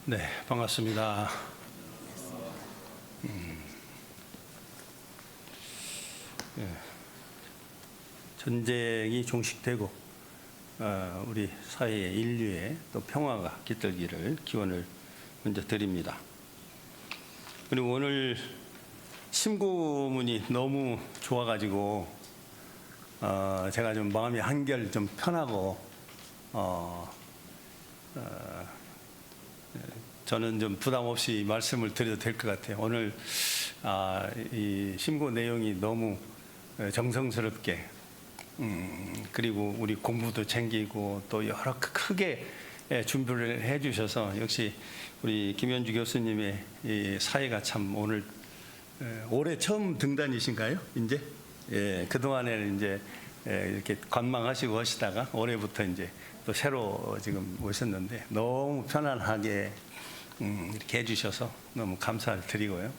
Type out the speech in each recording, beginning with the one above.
네, 반갑습니다. 전쟁이 종식되고 우리 사회의 인류의 또 평화가 깃들기를 기원을 먼저 드립니다. 그리고 오늘 심고문이 너무 좋아가지고 제가 좀 마음이 한결 좀 편하고 저는 좀 부담 없이 말씀을 드려도 될 것 같아요. 오늘 이 심고 내용이 너무 정성스럽게 그리고 우리 공부도 챙기고 또 여러 크게 준비를 해주셔서 역시 우리 김현주 교수님의 이 사회가 참 오늘 올해 처음 등단이신가요? 이제 그 동안에는 이제 이렇게 관망하시고 하시다가 올해부터 이제 또 새로 지금 오셨는데 너무 편안하게 이렇게 해주셔서 너무 감사를 드리고요.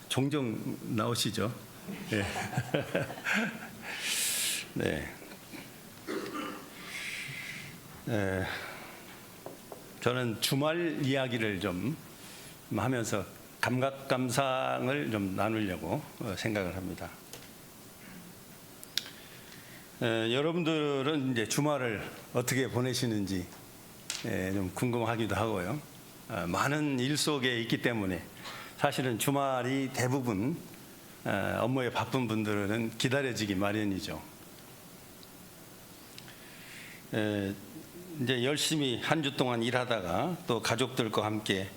종종 나오시죠? 네. 네. 저는 주말 이야기를 좀 하면서 감각감상을 좀 나누려고 생각을 합니다. 여러분들은 이제 주말을 어떻게 보내시는지 좀 궁금하기도 하고요. 많은 일 속에 있기 때문에 사실은 주말이 대부분 업무에 바쁜 분들은 기다려지기 마련이죠. 이제 열심히 한 주 동안 일하다가 또 가족들과 함께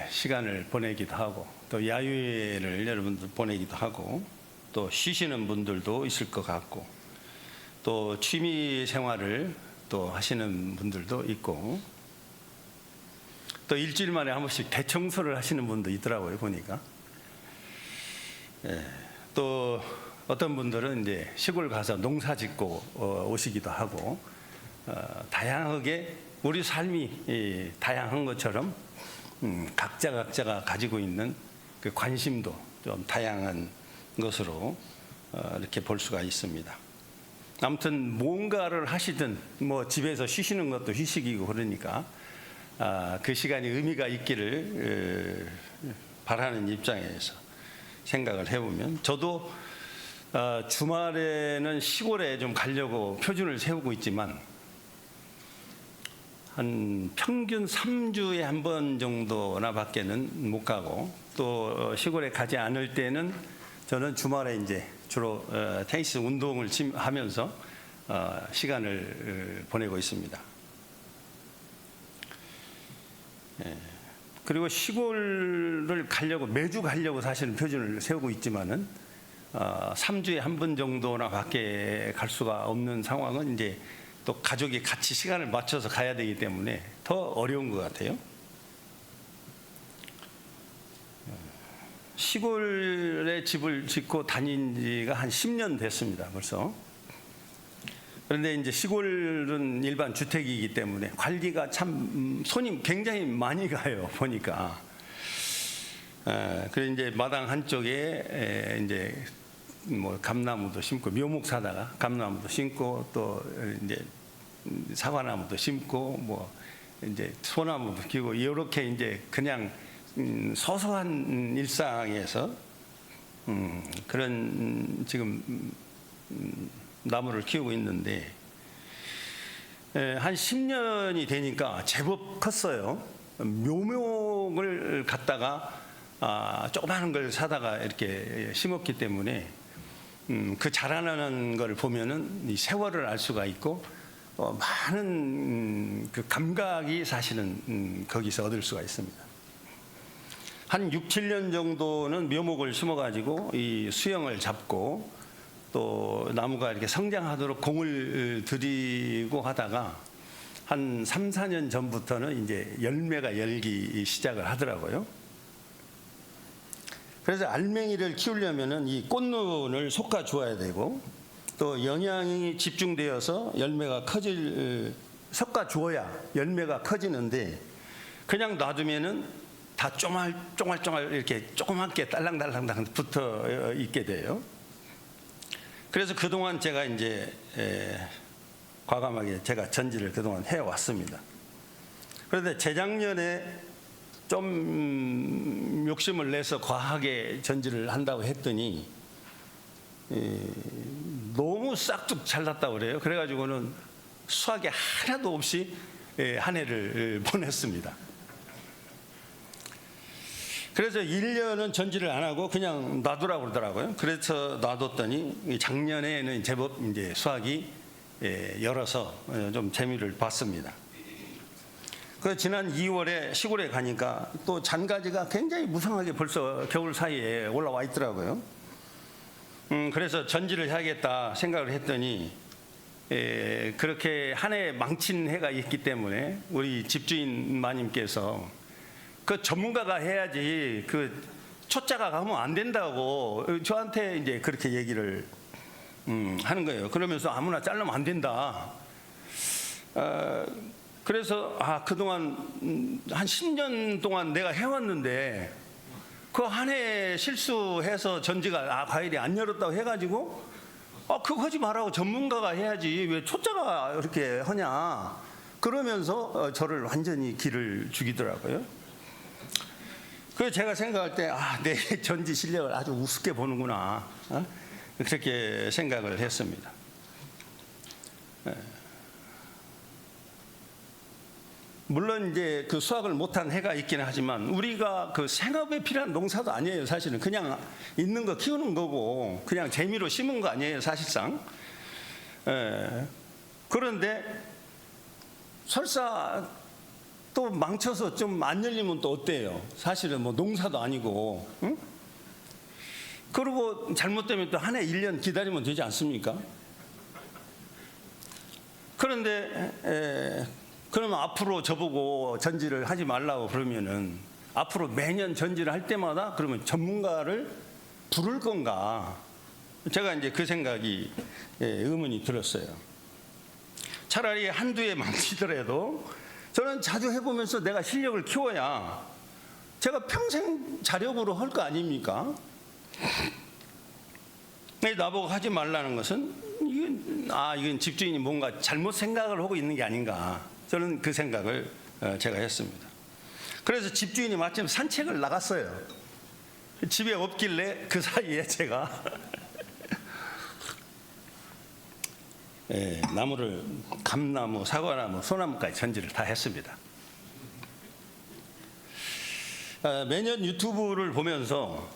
시간을 보내기도 하고 또 야유회를 여러분들 보내기도 하고 또 쉬시는 분들도 있을 것 같고 또 취미 생활을 또 하시는 분들도 있고 또 일주일 만에 한 번씩 대청소를 하시는 분도 있더라고요, 보니까. 또 어떤 분들은 이제 시골 가서 농사 짓고 오시기도 하고 다양하게 우리 삶이 다양한 것처럼 각자가 가지고 있는 그 관심도 좀 다양한 것으로 이렇게 볼 수가 있습니다. 아무튼 뭔가를 하시든 뭐 집에서 쉬시는 것도 휴식이고 그러니까 그 시간이 의미가 있기를 바라는 입장에서 생각을 해보면 저도 주말에는 시골에 좀 가려고 표준을 세우고 있지만 한 평균 3주에 한 번 정도나 밖에는 못 가고 또 시골에 가지 않을 때는 저는 주말에 이제 주로 테니스 운동을 하면서 시간을 보내고 있습니다. 그리고 시골을 가려고 매주 가려고 사실은 표준을 세우고 있지만은 3주에 한 번 정도나 밖에 갈 수가 없는 상황은 이제 또 가족이 같이 시간을 맞춰서 가야 되기 때문에 더 어려운 것 같아요. 시골에 집을 짓고 다닌 지가 한 10년 됐습니다, 벌써. 그런데 이제 시골은 일반 주택이기 때문에 관리가 참 손이 굉장히 많이 가요, 보니까. 그래서 이제 마당 한쪽에 이제 뭐 감나무도 심고 묘목 사다가 감나무도 심고 또 이제 사과나무도 심고 뭐 이제 소나무도 키우고 이렇게 이제 그냥 소소한 일상에서 그런 지금 나무를 키우고 있는데 한 10년이 되니까 제법 컸어요. 묘목을 갖다가 조그마한 걸 사다가 이렇게 심었기 때문에 그 자라나는 걸 보면은 이 세월을 알 수가 있고 많은 그 감각이 사실은 거기서 얻을 수가 있습니다. 한 6, 7년 정도는 묘목을 심어가지고 이 수영을 잡고 또 나무가 이렇게 성장하도록 공을 들이고 하다가 한 3, 4년 전부터는 이제 열매가 열기 시작을 하더라고요. 그래서 알맹이를 키우려면은 이 꽃눈을 솎아 주어야 되고 또 영양이 집중되어서 열매가 솎아 주어야 열매가 커지는데 그냥 놔두면은 다 쫑알쫑알 이렇게 조그맣게 딸랑딸랑 붙어 있게 돼요. 그래서 그동안 제가 이제 과감하게 제가 전지를 그동안 해왔습니다. 그런데 재작년에 좀 욕심을 내서 과하게 전지를 한다고 했더니 너무 싹둑 잘났다고 그래요. 그래가지고는 수확이 하나도 없이 한 해를 보냈습니다. 그래서 1년은 전지를 안 하고 그냥 놔두라고 그러더라고요. 그래서 놔뒀더니 작년에는 제법 이제 수확이 열어서 좀 재미를 봤습니다. 그 지난 2월에 시골에 가니까 또 잔가지가 굉장히 무성하게 벌써 겨울 사이에 올라와 있더라고요. 그래서 전지를 해야겠다 생각을 했더니 그렇게 한 해 망친 해가 있기 때문에 우리 집주인 마님께서 그 전문가가 해야지 그 초짜가 가면 안 된다고 저한테 이제 그렇게 얘기를 하는 거예요. 그러면서 아무나 자르면 안 된다. 그래서 그동안 한 10년 동안 내가 해왔는데 그 한 해 실수해서 전지가 과일이 안 열었다고 해가지고 그거 하지 말라고 전문가가 해야지 왜 초짜가 이렇게 하냐 그러면서 저를 완전히 기를 죽이더라고요. 그래서 제가 생각할 때 내 전지 실력을 아주 우습게 보는구나 그렇게 생각을 했습니다. 물론 이제 그 수확을 못한 해가 있기는 하지만 우리가 그 생업에 필요한 농사도 아니에요. 사실은 그냥 있는 거 키우는 거고 그냥 재미로 심은 거 아니에요. 사실상. 그런데 설사 또 망쳐서 좀 안 열리면 또 어때요? 사실은 뭐 농사도 아니고. 응? 그리고 잘못되면 또 한 해 1년 기다리면 되지 않습니까? 그런데 그러면 앞으로 저보고 전지를 하지 말라고 그러면은 앞으로 매년 전지를 할 때마다 그러면 전문가를 부를 건가? 제가 이제 그 생각이 의문이 들었어요. 차라리 한두 해 망치더라도 저는 자주 해보면서 내가 실력을 키워야 제가 평생 자력으로 할 거 아닙니까? 나보고 하지 말라는 것은 이건 집주인이 뭔가 잘못 생각을 하고 있는 게 아닌가. 저는 그 생각을 제가 했습니다. 그래서 집주인이 마침 산책을 나갔어요. 집에 없길래 그 사이에 제가 나무를 감나무, 사과나무, 소나무까지 전지를 다 했습니다. 매년 유튜브를 보면서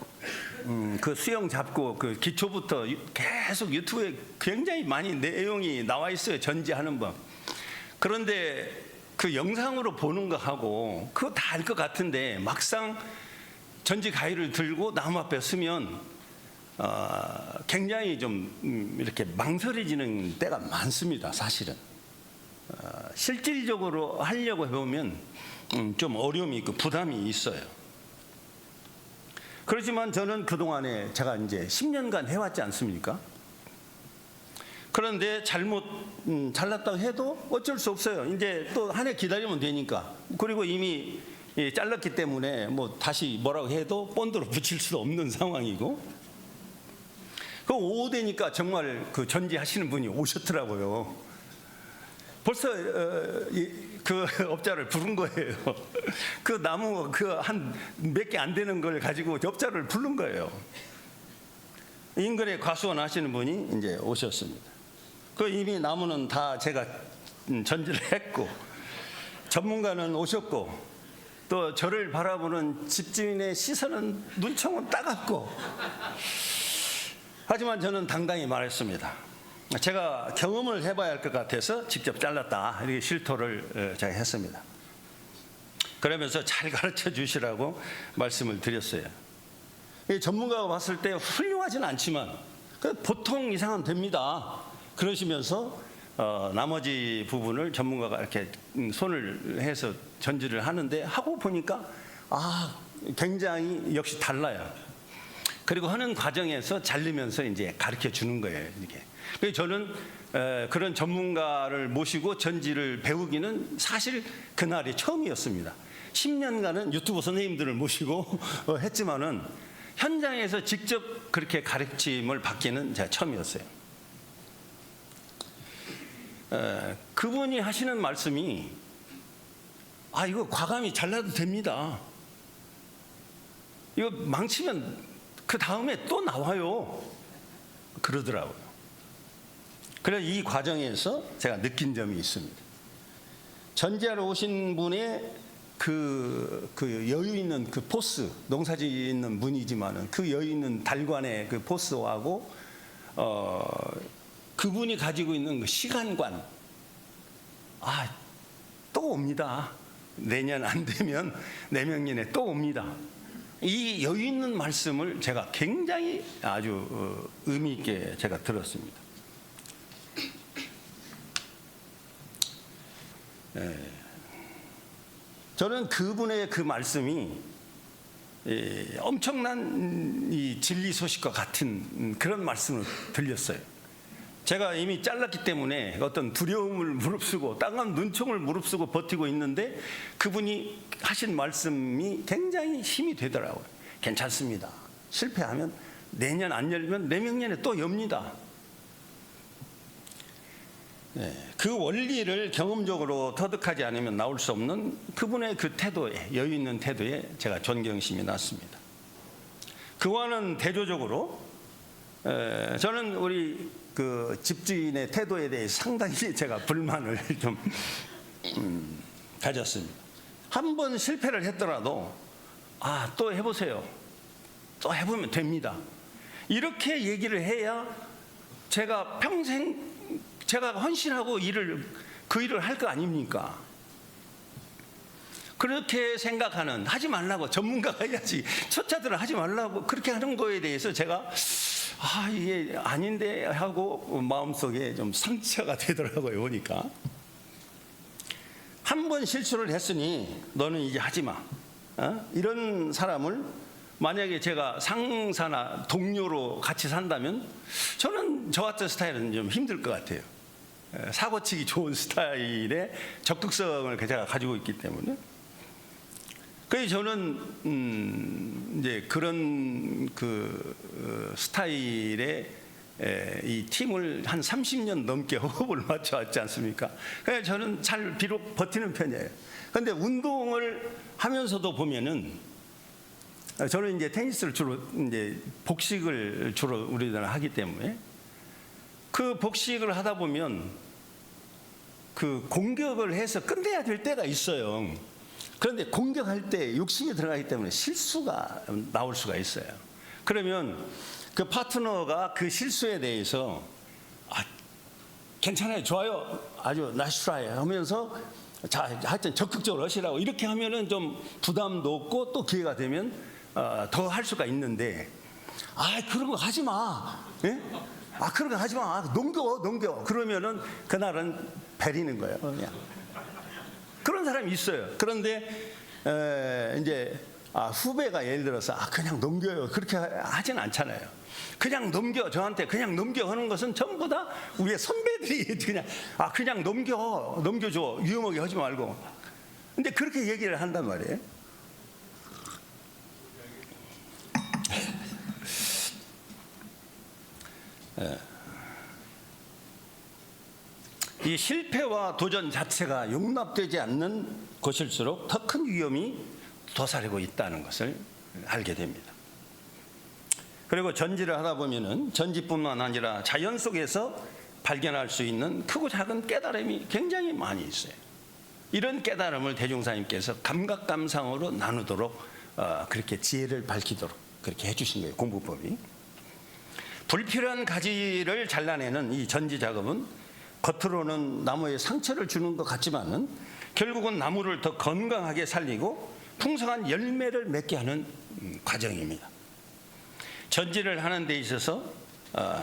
그 수영 잡고 그 기초부터 계속 유튜브에 굉장히 많이 내용이 나와 있어요. 전지하는 법. 그런데 그 영상으로 보는 거 하고 그거 다 알 것 같은데 막상 전지 가위를 들고 나무 앞에 서면 굉장히 좀 이렇게 망설여지는 때가 많습니다. 사실은 실질적으로 하려고 해보면 좀 어려움이 있고 부담이 있어요. 그렇지만 저는 그동안에 제가 이제 10년간 해왔지 않습니까? 그런데 잘못 잘랐다고 해도 어쩔 수 없어요. 이제 또 한 해 기다리면 되니까. 그리고 이미 잘랐기 때문에 뭐 다시 뭐라고 해도 본드로 붙일 수도 없는 상황이고. 그 오후 되니까 정말 그 전지하시는 분이 오셨더라고요. 벌써 그 업자를 부른 거예요. 그 나무 그 한 몇 개 안 되는 걸 가지고 업자를 부른 거예요. 인근에 과수원 하시는 분이 이제 오셨습니다. 그 이미 나무는 다 제가 전지를 했고 전문가는 오셨고 또 저를 바라보는 집주인의 시선은 눈총은 따갑고 하지만 저는 당당히 말했습니다. 제가 경험을 해봐야 할 것 같아서 직접 잘랐다 이렇게 실토를 제가 했습니다. 그러면서 잘 가르쳐 주시라고 말씀을 드렸어요. 전문가가 봤을 때 훌륭하지는 않지만 보통 이상은 됩니다. 그러시면서 나머지 부분을 전문가가 이렇게 손을 해서 전지를 하는데 하고 보니까 굉장히 역시 달라요. 그리고 하는 과정에서 자르면서 이제 가르쳐 주는 거예요. 이게. 그래서 저는 그런 전문가를 모시고 전지를 배우기는 사실 그날이 처음이었습니다. 10년간은 유튜브 선생님들을 모시고 했지만은 현장에서 직접 그렇게 가르침을 받기는 제가 처음이었어요. 그분이 하시는 말씀이 아, 이거 과감히 잘라도 됩니다. 이거 망치면 그 다음에 또 나와요. 그러더라고요. 그래서 이 과정에서 제가 느낀 점이 있습니다. 전지하러 오신 분의 그 여유 있는 그 포스, 농사지 있는 분이지만은 그 여유 있는 달관의 그 포스하고 그분이 가지고 있는 그 시간관, 아, 또 옵니다. 내년 안 되면 내명년에 또 옵니다. 이 여유 있는 말씀을 제가 굉장히 아주 의미 있게 제가 들었습니다. 저는 그분의 그 말씀이 엄청난 이 진리 소식과 같은 그런 말씀을 들렸어요. 제가 이미 잘랐기 때문에 어떤 두려움을 무릅쓰고 땅감 눈총을 무릅쓰고 버티고 있는데 그분이 하신 말씀이 굉장히 힘이 되더라고요. 괜찮습니다. 실패하면 내년 안 열면 내명년에 또 엽니다. 그 원리를 경험적으로 터득하지 않으면 나올 수 없는 그분의 그 태도에, 여유 있는 태도에 제가 존경심이 났습니다. 그와는 대조적으로 저는 우리 그 집주인의 태도에 대해 상당히 제가 불만을 좀 가졌습니다. 한 번 실패를 했더라도 또 해보세요. 또 해보면 됩니다. 이렇게 얘기를 해야 제가 평생 제가 헌신하고 그 일을 할 거 아닙니까? 그렇게 생각하는, 하지 말라고, 전문가가 해야지, 초짜들은 하지 말라고 그렇게 하는 거에 대해서 제가 이게 아닌데 하고 마음속에 좀 상처가 되더라고요. 보니까 한 번 실수를 했으니 너는 이제 하지 마. 이런 사람을 만약에 제가 상사나 동료로 같이 산다면 저는 저 같은 스타일은 좀 힘들 것 같아요. 사고치기 좋은 스타일의 적극성을 제가 가지고 있기 때문에. 그래서 저는 이제 그런 그 스타일의 이 팀을 한 30년 넘게 호흡을 맞춰왔지 않습니까? 그래서 저는 잘 비록 버티는 편이에요. 그런데 운동을 하면서도 보면은 저는 이제 테니스를 주로 이제 복식을 주로 우리들은 하기 때문에 그 복식을 하다 보면 그 공격을 해서 끝내야 될 때가 있어요. 그런데 공격할 때 욕심이 들어가기 때문에 실수가 나올 수가 있어요. 그러면 그 파트너가 그 실수에 대해서 괜찮아요, 좋아요, 아주 나이스 트라이 하면서 자, 하여튼 적극적으로 하시라고 이렇게 하면은 좀 부담도 없고 또 기회가 되면 더 할 수가 있는데 그런 거 하지 마. 예? 그런 거 하지 마. 넘겨. 그러면은 그날은 베리는 거예요. 그냥. 그런 사람이 있어요. 그런데 이제 후배가 예를 들어서 그냥 넘겨요. 그렇게 하진 않잖아요. 그냥 넘겨, 저한테 그냥 넘겨 하는 것은 전부 다 우리의 선배들이 그냥 넘겨줘. 위험하게 하지 말고. 근데 그렇게 얘기를 한단 말이에요. 이 실패와 도전 자체가 용납되지 않는 것일수록 더 큰 위험이 도사리고 있다는 것을 알게 됩니다. 그리고 전지를 하다 보면은 전지뿐만 아니라 자연 속에서 발견할 수 있는 크고 작은 깨달음이 굉장히 많이 있어요. 이런 깨달음을 대종사님께서 감각감상으로 나누도록 그렇게 지혜를 밝히도록 그렇게 해주신 거예요. 공부법이. 불필요한 가지를 잘라내는 이 전지 작업은 겉으로는 나무에 상처를 주는 것 같지만은 결국은 나무를 더 건강하게 살리고 풍성한 열매를 맺게 하는 과정입니다. 전지를 하는 데 있어서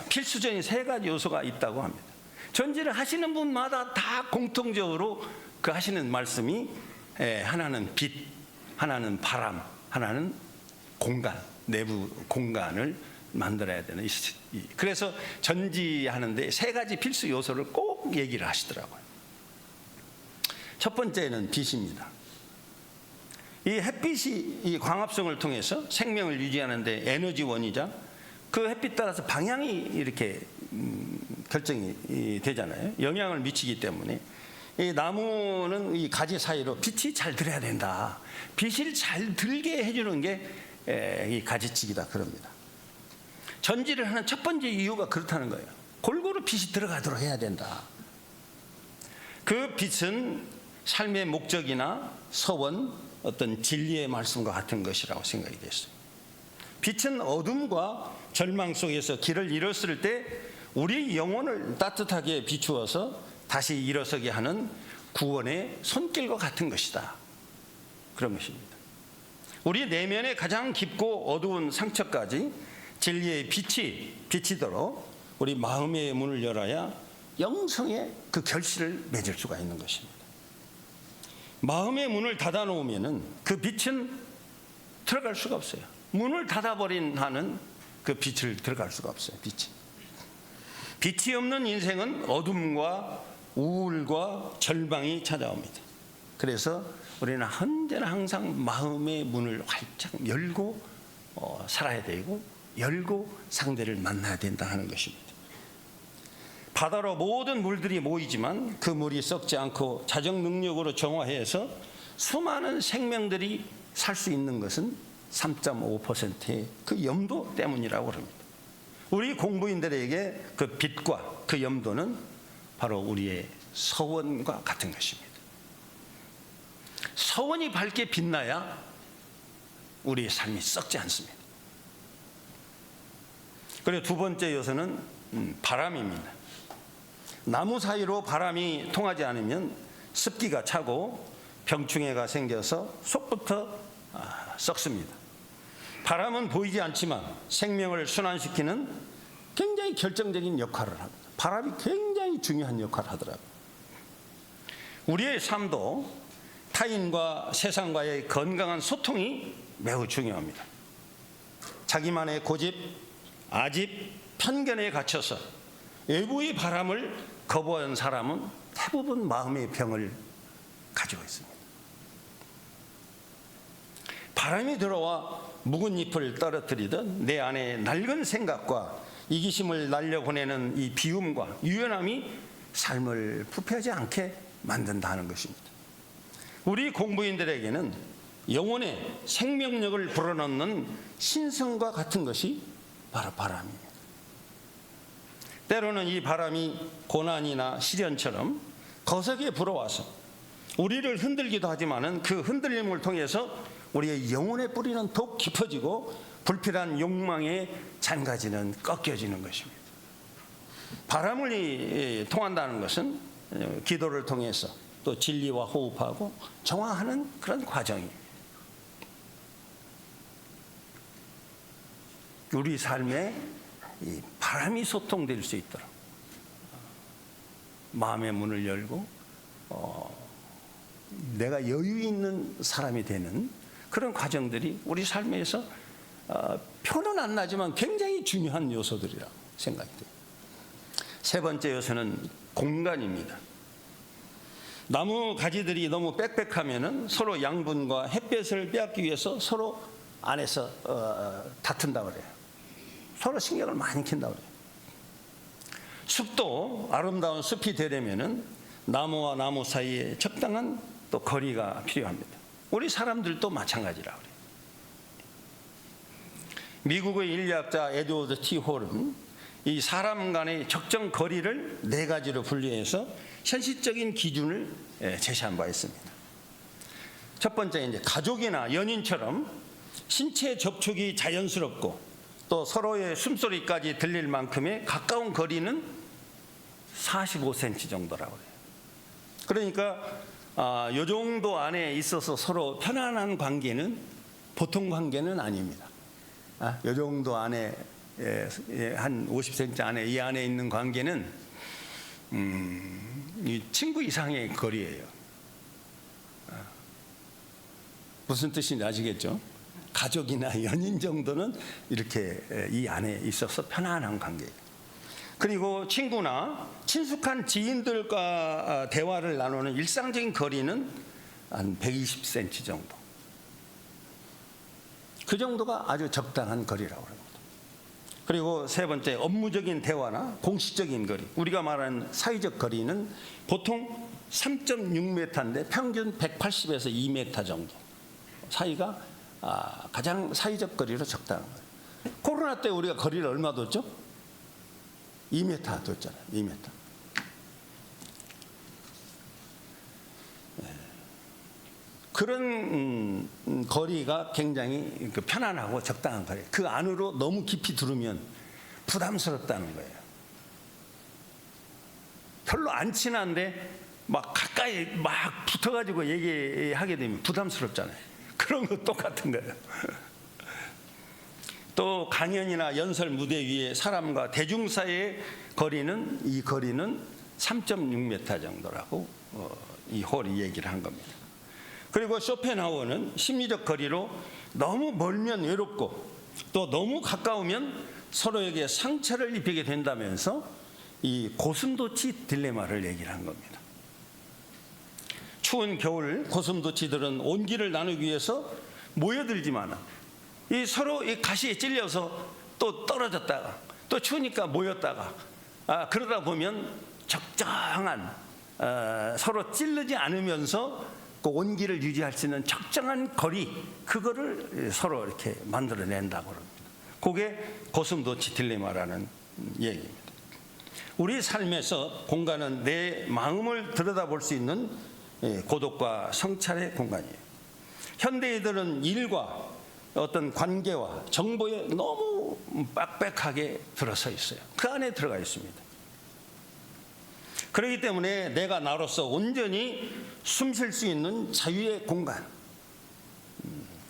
필수적인 3가지 요소가 있다고 합니다. 전지를 하시는 분마다 다 공통적으로 그 하시는 말씀이 하나는 빛, 하나는 바람, 하나는 공간, 내부 공간을 만들어야 되는. 그래서 전지하는데 3가지 필수 요소를 꼭 얘기를 하시더라고요. 첫 번째는 빛입니다. 이 햇빛이 이 광합성을 통해서 생명을 유지하는 데 에너지원이자 그 햇빛 따라서 방향이 이렇게 결정이 되잖아요. 영향을 미치기 때문에 이 나무는 이 가지 사이로 빛이 잘 들어야 된다. 빛을 잘 들게 해주는 게 이 가지치기다 그럽니다. 전지를 하는 첫 번째 이유가 그렇다는 거예요. 골고루 빛이 들어가도록 해야 된다. 그 빛은 삶의 목적이나 서원, 어떤 진리의 말씀과 같은 것이라고 생각이 됐어요. 빛은 어둠과 절망 속에서 길을 잃었을 때 우리 영혼을 따뜻하게 비추어서 다시 일어서게 하는 구원의 손길과 같은 것이다. 그런 것입니다. 우리 내면의 가장 깊고 어두운 상처까지 진리의 빛이 비치도록 우리 마음의 문을 열어야 영성의 그 결실을 맺을 수가 있는 것입니다. 마음의 문을 닫아 놓으면 그 빛은 들어갈 수가 없어요. 문을 닫아버린 한은 그 빛을 들어갈 수가 없어요. 빛이 없는 인생은 어둠과 우울과 절망이 찾아옵니다. 그래서 우리는 언제나 항상 마음의 문을 활짝 열고 살아야 되고 열고 상대를 만나야 된다 하는 것입니다. 바다로 모든 물들이 모이지만 그 물이 썩지 않고 자정 능력으로 정화해서 수많은 생명들이 살 수 있는 것은 3.5%의 그 염도 때문이라고 합니다. 우리 공부인들에게 그 빛과 그 염도는 바로 우리의 서원과 같은 것입니다. 서원이 밝게 빛나야 우리의 삶이 썩지 않습니다. 그리고 두 번째 요소는 바람입니다. 나무 사이로 바람이 통하지 않으면 습기가 차고 병충해가 생겨서 속부터 썩습니다. 바람은 보이지 않지만 생명을 순환시키는 굉장히 결정적인 역할을 합니다. 바람이 굉장히 중요한 역할을 하더라고요. 우리의 삶도 타인과 세상과의 건강한 소통이 매우 중요합니다. 자기만의 고집, 아집, 편견에 갇혀서 외부의 바람을 거부한 사람은 대부분 마음의 병을 가지고 있습니다. 바람이 들어와 묵은 잎을 떨어뜨리듯 내 안에 낡은 생각과 이기심을 날려보내는 이 비움과 유연함이 삶을 부패하지 않게 만든다는 것입니다. 우리 공부인들에게는 영혼의 생명력을 불어넣는 신성과 같은 것이 바로 바람입니다. 때로는 이 바람이 고난이나 시련처럼 거세게 불어와서 우리를 흔들기도 하지만은 그 흔들림을 통해서 우리의 영혼의 뿌리는 더욱 깊어지고 불필요한 욕망의 잔가지는 꺾여지는 것입니다. 바람을 통한다는 것은 기도를 통해서 또 진리와 호흡하고 정화하는 그런 과정입니다. 우리 삶에 이 바람이 소통될 수 있도록 마음의 문을 열고 내가 여유 있는 사람이 되는 그런 과정들이 우리 삶에서 표는 안 나지만 굉장히 중요한 요소들이라고 생각이 돼요. 세 번째 요소는 공간입니다. 나무 가지들이 너무 빽빽하면은 서로 양분과 햇볕을 빼앗기 위해서 서로 안에서 다툰다고 그래요. 서로 신경을 많이 킨다고 그래요. 숲도 아름다운 숲이 되려면은 나무와 나무 사이에 적당한 또 거리가 필요합니다. 우리 사람들도 마찬가지라고 그래요. 미국의 인류학자 에드워드 T. 홀은 이 사람 간의 적정 거리를 네 가지로 분류해서 현실적인 기준을 제시한 바 있습니다. 첫 번째 이제 가족이나 연인처럼 신체 접촉이 자연스럽고 또 서로의 숨소리까지 들릴 만큼의 가까운 거리는 45cm 정도라고 해요. 그러니까 이 정도 안에 있어서 서로 편안한 관계는 보통 관계는 아닙니다. 이 정도 안에 한 50cm 안에 이 안에 있는 관계는 이 친구 이상의 거리예요. 무슨 뜻인지 아시겠죠? 가족이나 연인 정도는 이렇게 이 안에 있어서 편안한 관계. 그리고 친구나 친숙한 지인들과 대화를 나누는 일상적인 거리는 한 120cm 정도. 그 정도가 아주 적당한 거리라고 합니다. 그리고 세 번째, 업무적인 대화나 공식적인 거리. 우리가 말하는 사회적 거리는 보통 3.6m인데 평균 180에서 2m 정도 사이가 가장 사회적 거리로 적당한 거예요. 코로나 때 우리가 거리를 얼마 뒀죠? 2m 뒀잖아요. 2m. 그런 거리가 굉장히 편안하고 적당한 거리예요. 그 안으로 너무 깊이 들으면 부담스럽다는 거예요. 별로 안 친한데 막 가까이 막 붙어가지고 얘기하게 되면 부담스럽잖아요. 그런 거 똑같은 거예요. 또 강연이나 연설 무대 위에 사람과 대중 사이의 거리는, 이 거리는 3.6m 정도라고 이 홀이 얘기를 한 겁니다. 그리고 쇼펜하우어는 심리적 거리로 너무 멀면 외롭고 또 너무 가까우면 서로에게 상처를 입히게 된다면서 이 고슴도치 딜레마를 얘기를 한 겁니다. 추운 겨울 고슴도치들은 온기를 나누기 위해서 모여들지만 이 서로 이 가시에 찔려서 또 떨어졌다가 또 추우니까 모였다가 그러다 보면 적정한 서로 찔르지 않으면서 그 온기를 유지할 수 있는 적정한 거리, 그거를 서로 이렇게 만들어낸다고 합니다. 그게 고슴도치 딜레마라는 얘기입니다. 우리 삶에서 공간은 내 마음을 들여다볼 수 있는 고독과 성찰의 공간이에요. 현대인들은 일과 어떤 관계와 정보에 너무 빽빽하게 들어서 있어요. 그 안에 들어가 있습니다. 그렇기 때문에 내가 나로서 온전히 숨 쉴 수 있는 자유의 공간,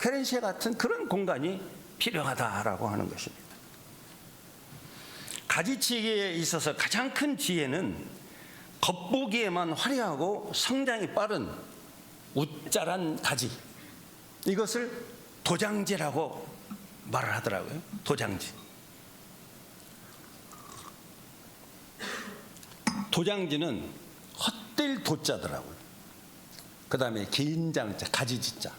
케렌시에 같은 그런 공간이 필요하다라고 하는 것입니다. 가지치기에 있어서 가장 큰 지혜는 겉보기에만 화려하고 성장이 빠른 웃자란 가지, 이것을 도장지라고 말을 하더라고요. 도장지. 도장지는 헛될 도자더라고요. 그 다음에 긴 장자, 가지지자.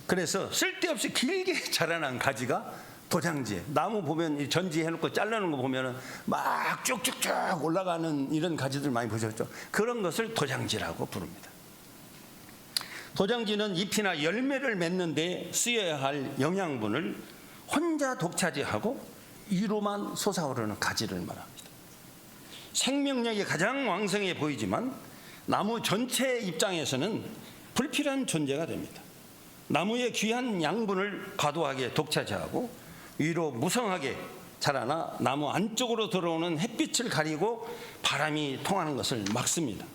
그래서 쓸데없이 길게 자라난 가지가 도장지에, 나무 보면 전지해놓고 잘라놓은 거 보면 막 쭉쭉쭉 올라가는 이런 가지들 많이 보셨죠? 그런 것을 도장지라고 부릅니다. 도장지는 잎이나 열매를 맺는 데 쓰여야 할 영양분을 혼자 독차지하고 위로만 솟아오르는 가지를 말합니다. 생명력이 가장 왕성해 보이지만 나무 전체의 입장에서는 불필요한 존재가 됩니다. 나무의 귀한 양분을 과도하게 독차지하고 위로 무성하게 자라나 나무 안쪽으로 들어오는 햇빛을 가리고 바람이 통하는 것을 막습니다.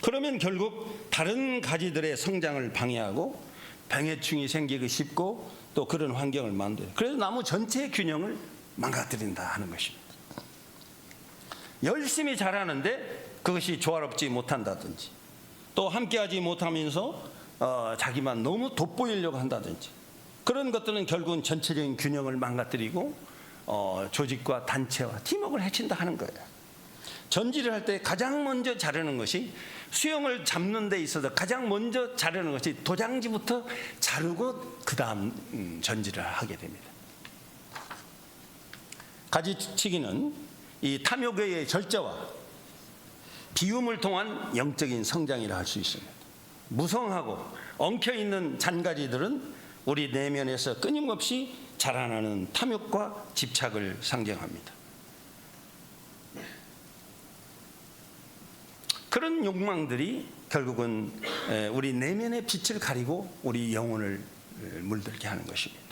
그러면 결국 다른 가지들의 성장을 방해하고 병해충이 생기기 쉽고 또 그런 환경을 만들어요. 그래서 나무 전체의 균형을 망가뜨린다 하는 것입니다. 열심히 자라는데 그것이 조화롭지 못한다든지 또 함께하지 못하면서 자기만 너무 돋보이려고 한다든지 그런 것들은 결국은 전체적인 균형을 망가뜨리고 조직과 단체와 팀워크를 해친다 하는 거예요. 전지를 할 때 가장 먼저 자르는 것이, 수영을 잡는 데 있어서 가장 먼저 자르는 것이 도장지부터 자르고 그 다음 전지를 하게 됩니다. 가지치기는 이 탐욕의 절제와 비움을 통한 영적인 성장이라 할 수 있습니다. 무성하고 엉켜있는 잔가지들은 우리 내면에서 끊임없이 자라나는 탐욕과 집착을 상징합니다. 그런 욕망들이 결국은 우리 내면의 빛을 가리고 우리 영혼을 물들게 하는 것입니다.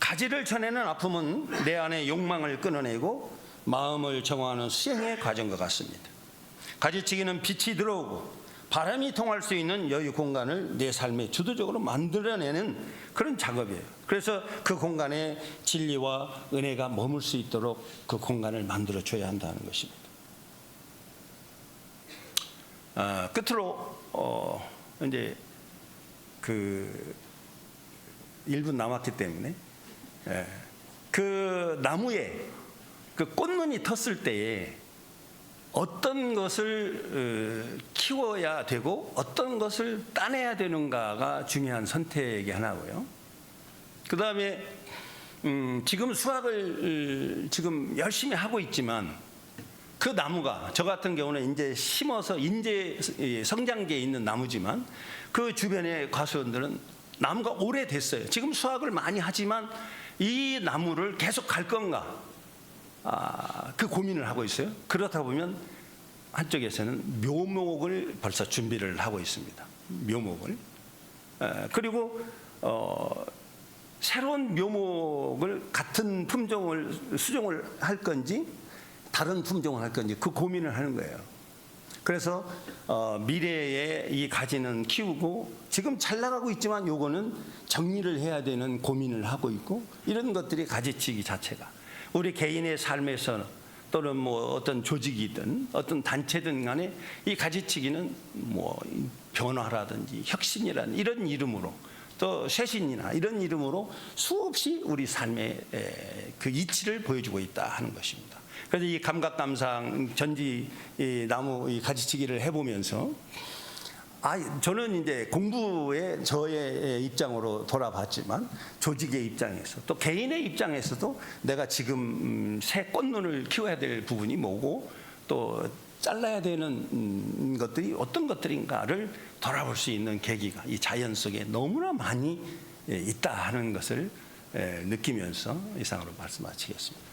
가지를 쳐내는 아픔은 내 안의 욕망을 끊어내고 마음을 정화하는 수행의 과정과 같습니다. 가지치기는 빛이 들어오고 바람이 통할 수 있는 여유 공간을 내 삶에 주도적으로 만들어내는 그런 작업이에요. 그래서 그 공간에 진리와 은혜가 머물 수 있도록 그 공간을 만들어줘야 한다는 것입니다. 끝으로 이제 그 1분 남았기 때문에 그 나무에 그 꽃눈이 텄을 때에 어떤 것을 키워야 되고 어떤 것을 따내야 되는가가 중요한 선택이 하나고요. 그 다음에 지금 수확을 지금 열심히 하고 있지만 그 나무가 저 같은 경우는 이제 심어서 이제 성장기에 있는 나무지만 그 주변의 과수원들은 나무가 오래됐어요. 지금 수확을 많이 하지만 이 나무를 계속 갈 건가 그 고민을 하고 있어요. 그렇다 보면 한쪽에서는 묘목을 벌써 준비를 하고 있습니다. 묘목을. 그리고 새로운 묘목을 같은 품종을 수종을 할 건지 다른 품종을 할 건지 그 고민을 하는 거예요. 그래서 미래에 이 가지는 키우고 지금 잘 나가고 있지만 요거는 정리를 해야 되는 고민을 하고 있고, 이런 것들이 가지치기 자체가 우리 개인의 삶에서 또는 뭐 어떤 조직이든 어떤 단체든 간에 이 가지치기는 뭐 변화라든지 혁신이라는 이런 이름으로 또 쇄신이나 이런 이름으로 수없이 우리 삶의 그 이치를 보여주고 있다 하는 것입니다. 그래서 이 감각감상 전지 이 나무 이 가지치기를 해보면서 저는 이제 공부의 저의 입장으로 돌아봤지만 조직의 입장에서 또 개인의 입장에서도 내가 지금 새 꽃눈을 키워야 될 부분이 뭐고 또 잘라야 되는 것들이 어떤 것들인가를 돌아볼 수 있는 계기가 이 자연 속에 너무나 많이 있다 하는 것을 느끼면서 이상으로 말씀 마치겠습니다.